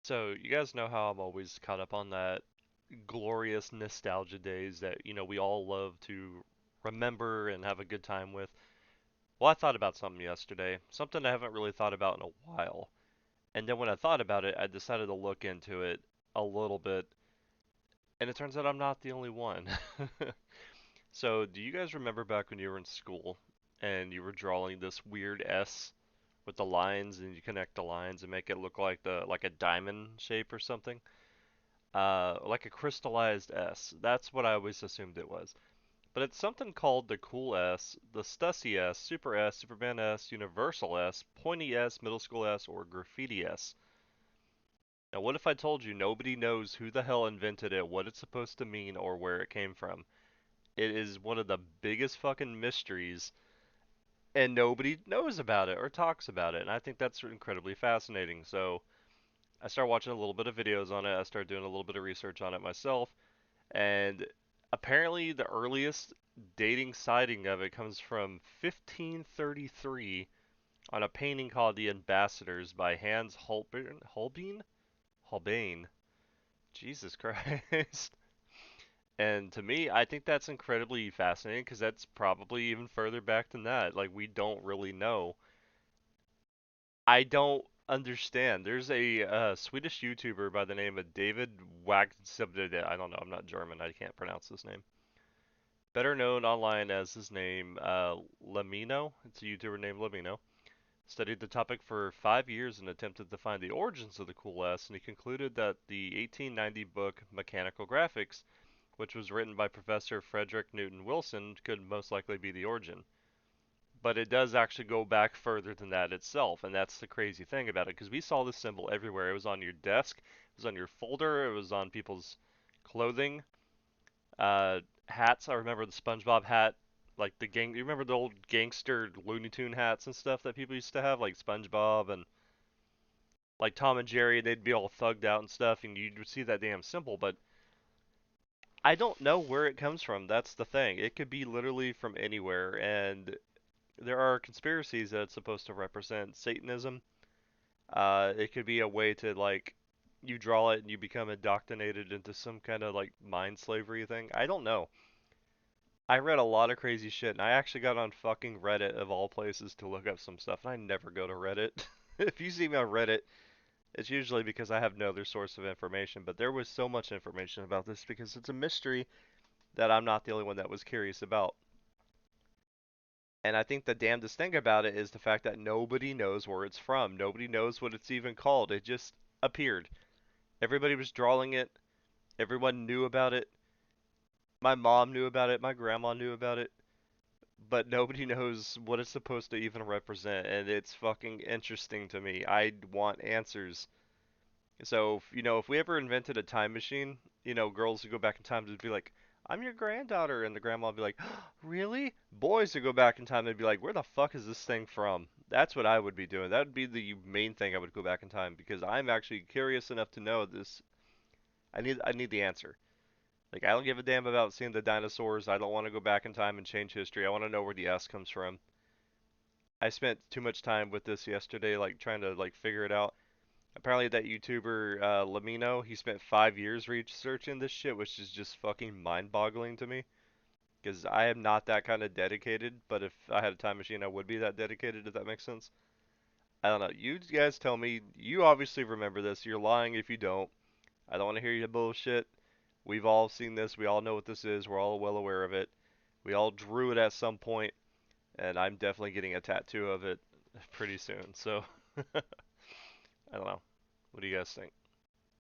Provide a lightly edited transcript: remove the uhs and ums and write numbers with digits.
So, you guys know how I'm always caught up on that glorious nostalgia days that, we all love to remember and have a good time with. Well, I thought about something yesterday, something I haven't really thought about in a while. And then when I thought about it, I decided to look into it a little bit, and it turns out I'm not the only one. So, do you guys remember back when you were in school and you were drawing this weird S with the lines and you connect the lines and make it look like the like a diamond shape or something? Like a crystallized S. That's what I always assumed it was. But it's something called the Cool S, the Stussy S, Super S, Superman S, Universal S, Pointy S, Middle School S, or Graffiti S. Now, what if I told you nobody knows who the hell invented it, what it's supposed to mean, or where it came from? It is one of the biggest fucking mysteries, and nobody knows about it or talks about it, and I think that's incredibly fascinating. So, I started watching a little bit of videos on it, I started doing a little bit of research on it myself, and apparently the earliest dating sighting of it comes from 1533 on a painting called The Ambassadors by Hans Holbein? Jesus Christ. And to me, I think that's incredibly fascinating because that's probably even further back than that. Like, we don't really know. I don't understand. There's a Swedish YouTuber by the name of David Wagnsubde. I don't know. I'm not German. I can't pronounce his name. Better known online as his name, Lamino. It's a YouTuber named Lamino. Studied the topic for 5 years and attempted to find the origins of the cool S, and he concluded that the 1890 book Mechanical Graphics, which was written by Professor Frederick Newton Wilson, could most likely be the origin. But it does actually go back further than that itself, and that's the crazy thing about it, because we saw this symbol everywhere. It was on your desk, it was on your folder, it was on people's clothing. Hats. I remember the SpongeBob hat, like the gang. You remember the old gangster Looney Tune hats and stuff that people used to have, like SpongeBob and like Tom and Jerry. They'd be all thugged out and stuff, and you'd see that damn symbol. But I don't know where it comes from. That's the thing. It could be literally from anywhere, and there are conspiracies that it's supposed to represent Satanism. It could be a way to like you draw it and you become indoctrinated into some kind of like mind slavery thing. I don't know. I read a lot of crazy shit, and I actually got on fucking Reddit of all places to look up some stuff, and I never go to Reddit. If you see me on Reddit, it's usually because I have no other source of information, but there was so much information about this because it's a mystery that I'm not the only one that was curious about. And I think the damnedest thing about it is the fact that nobody knows where it's from. Nobody knows what it's even called. It just appeared. Everybody was drawing it. Everyone knew about it. My mom knew about it. My grandma knew about it. But nobody knows what it's supposed to even represent, and it's fucking interesting to me. I want answers. So, if we ever invented a time machine, girls would go back in time to be like, "I'm your granddaughter," and the grandma would be like, "Really?" Boys would go back in time, they'd be like, "Where the fuck is this thing from?" That's what I would be doing. That would be the main thing I would go back in time because I'm actually curious enough to know this. I need the answer. Like, I don't give a damn about seeing the dinosaurs. I don't want to go back in time and change history. I want to know where the S comes from. I spent too much time with this yesterday, like trying to like figure it out. Apparently, that YouTuber Lamino, he spent 5 years researching this shit, which is just fucking mind-boggling to me. Because I am not that kind of dedicated, but if I had a time machine, I would be that dedicated. If that makes sense. I don't know. You guys tell me. You obviously remember this. You're lying if you don't. I don't want to hear your bullshit. We've all seen this. We all know what this is. We're all well aware of it. We all drew it at some point, and I'm definitely getting a tattoo of it pretty soon. So I don't know. What do you guys think?